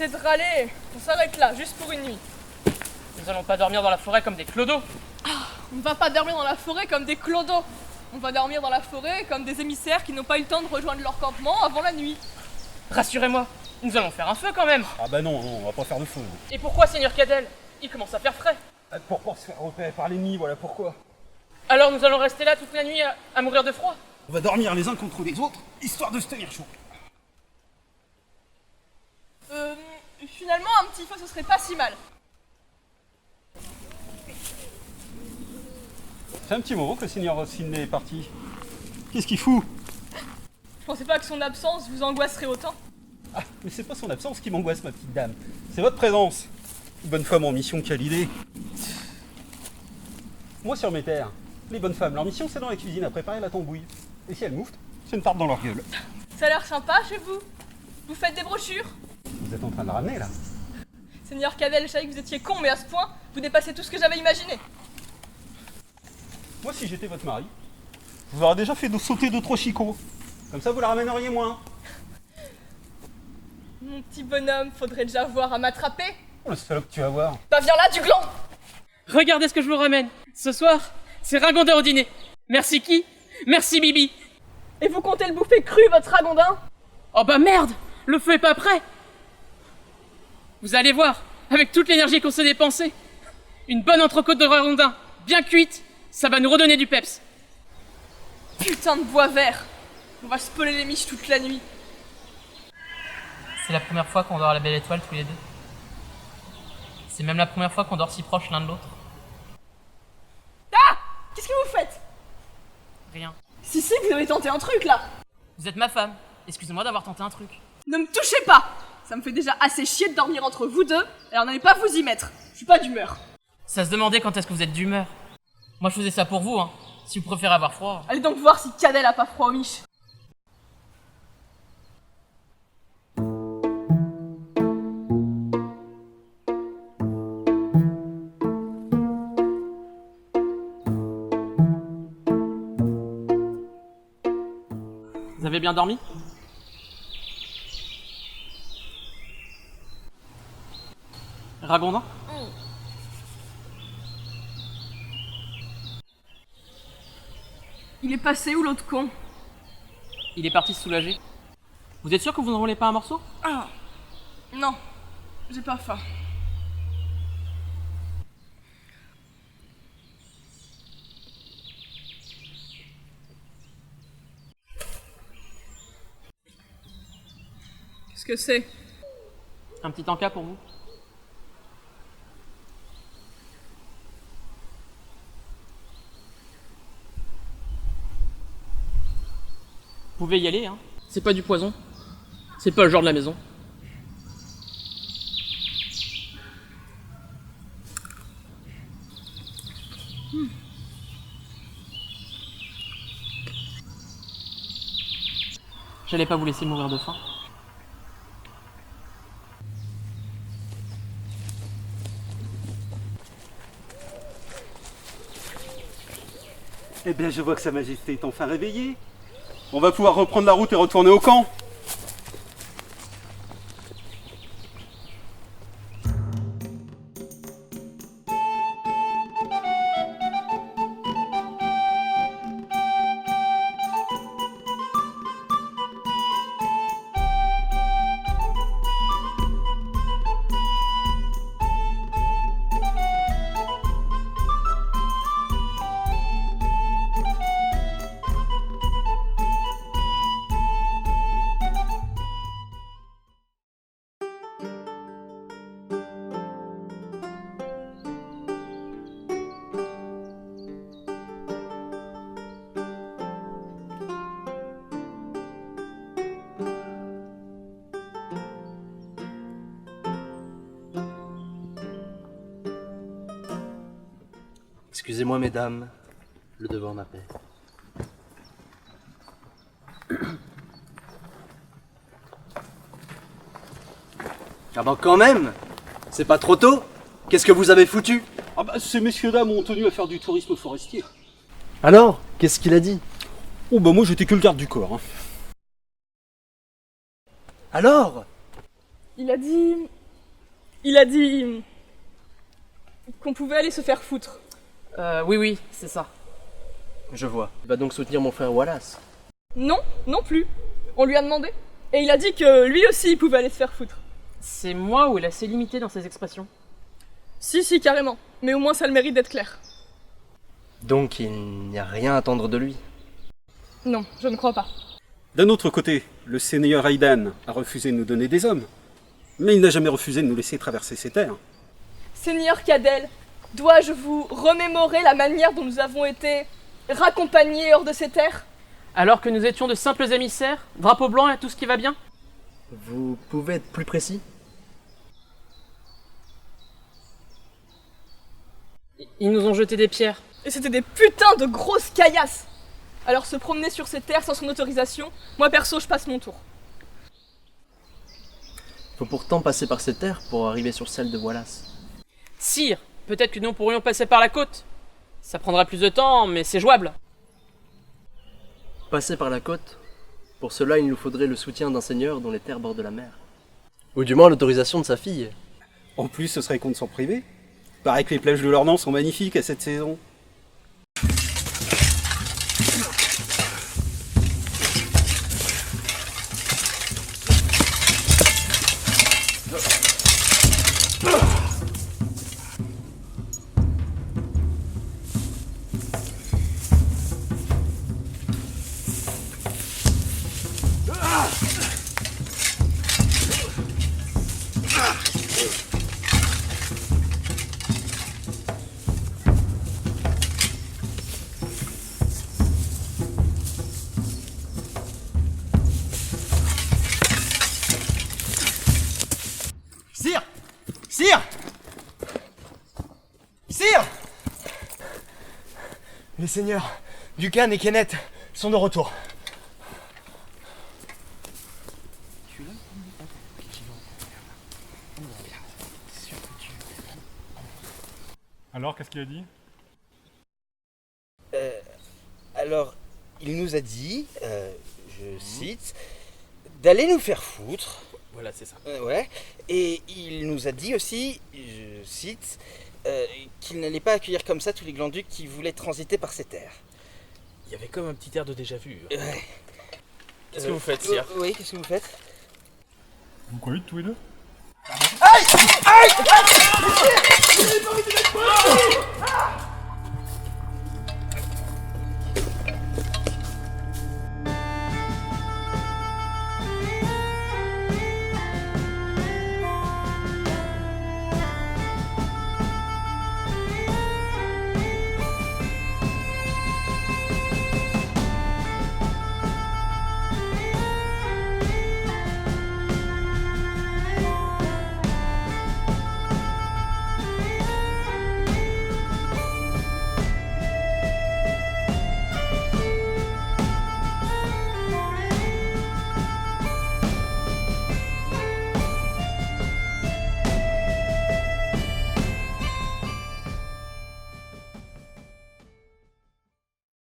assez de râler, on s'arrête là, juste pour une nuit. Nous allons pas dormir dans la forêt comme des clodos. On ne va pas dormir dans la forêt comme des clodos. On va dormir dans la forêt comme des émissaires qui n'ont pas eu le temps de rejoindre leur campement avant la nuit. Rassurez-moi, nous allons faire un feu quand même. Ah bah non, on va pas faire de feu. Et pourquoi, Seigneur Cadel? Il commence à faire frais. Pour pas se faire repérer par l'ennemi, voilà pourquoi. Alors nous allons rester là toute la nuit à mourir de froid. On va dormir les uns contre les autres, histoire de se tenir chaud. Finalement, un petit feu, ce serait pas si mal. C'est un petit moment que le seigneur Sidney est parti. Qu'est-ce qu'il fout? Je pensais pas que son absence vous angoisserait autant. Ah, mais c'est pas son absence qui m'angoisse, ma petite dame. C'est votre présence. Bonne femme en mission, quelle idée. Moi, sur mes terres, les bonnes femmes, leur mission, c'est dans la cuisine à préparer la tambouille. Et si elles mouftent, c'est une tarte dans leur gueule. Ça a l'air sympa chez vous. Vous faites des brochures. Vous êtes en train de la ramener, là? Seigneur Cadel, je savais que vous étiez con, mais à ce point, vous dépassez tout ce que j'avais imaginé. Moi, si j'étais votre mari, je vous aurais déjà fait sauter 2-3 chicots. Comme ça, vous la ramèneriez moins. Mon petit bonhomme, faudrait déjà voir à m'attraper. Oh, le salope que tu vas voir. Bah viens là, du gland. Regardez ce que je vous ramène. Ce soir, c'est ragondin au dîner. Merci qui? Merci Bibi. Et vous comptez le bouffer cru, votre ragondin? Oh bah merde, le feu est pas prêt. Vous allez voir, avec toute l'énergie qu'on s'est dépensée, une bonne entrecôte de ragondin, bien cuite, ça va nous redonner du peps. Putain de bois vert. On va spoiler les miches toute la nuit. C'est la première fois qu'on dort à la belle étoile tous les deux. C'est même la première fois qu'on dort si proche l'un de l'autre. Ah! Qu'est-ce que vous faites? Rien. Si, vous avez tenté un truc, là. Vous êtes ma femme. Excusez-moi d'avoir tenté un truc. Ne me touchez pas. Ça me fait déjà assez chier de dormir entre vous deux, alors n'allez pas vous y mettre. Je suis pas d'humeur. Ça se demandait quand est-ce que vous êtes d'humeur. Moi je faisais ça pour vous, hein. Si vous préférez avoir froid. Allez donc voir si Cadel a pas froid aux miches. Vous avez bien dormi? Ragondin? Il est passé où l'autre con? Il est parti se soulager. Vous êtes sûr que vous ne roulez pas un morceau? Ah. Non, j'ai pas faim. Qu'est-ce que c'est? Un petit encas pour vous. Vous pouvez y aller, hein. C'est pas du poison. C'est pas le genre de la maison. J'allais pas vous laisser mourir de faim. Eh bien, je vois que Sa Majesté est enfin réveillée. On va pouvoir reprendre la route et retourner au camp. Excusez-moi, mesdames, le devoir m'appelle. Ah ben quand même! C'est pas trop tôt? Qu'est-ce que vous avez foutu? Ah bah, ces messieurs-dames ont tenu à faire du tourisme forestier. Alors, qu'est-ce qu'il a dit? Oh bah moi j'étais que le garde du corps. Hein. Alors? Il a dit... Il a dit... qu'on pouvait aller se faire foutre. Oui, c'est ça. Je vois. Il va donc soutenir mon frère Wallace. Non, non plus. On lui a demandé. Et il a dit que lui aussi il pouvait aller se faire foutre. C'est moi où il est assez limité dans ses expressions. Si, carrément. Mais au moins ça a le mérite d'être clair. Donc il n'y a rien à attendre de lui. Non, je ne crois pas. D'un autre côté, le seigneur Aidan a refusé de nous donner des hommes. Mais il n'a jamais refusé de nous laisser traverser ces terres. Seigneur Cadel, dois-je vous remémorer la manière dont nous avons été raccompagnés hors de ces terres? Alors que nous étions de simples émissaires, drapeau blanc et tout ce qui va bien? Vous pouvez être plus précis? Ils nous ont jeté des pierres. Et c'était des putains de grosses caillasses. Alors se promener sur ces terres sans son autorisation, moi perso je passe mon tour. Faut pourtant passer par ces terres pour arriver sur celle de Wallace. Sire, peut-être que nous pourrions passer par la côte. Ça prendra plus de temps, mais c'est jouable. Passer par la côte? Pour cela, il nous faudrait le soutien d'un seigneur dont les terres bordent la mer. Ou du moins l'autorisation de sa fille. En plus, ce serait contre son privé. Paraît que les plages de l'Ornan sont magnifiques à cette saison. Sire! Sire! Sire! Les seigneurs Duncan et Kenneth sont de retour. Alors, qu'est-ce qu'il a dit? Alors, il nous a dit, je cite, d'aller nous faire foutre. Voilà, c'est ça. Ouais. Et il nous a dit aussi, je cite, qu'il n'allait pas accueillir comme ça tous les glanducs qui voulaient transiter par ces terres. Il y avait comme un petit air de déjà-vu. Ouais. Qu'est-ce que vous faites, sire? Oui, qu'est-ce que vous faites? Vous quoi, tous les deux? Aïe! Aïe!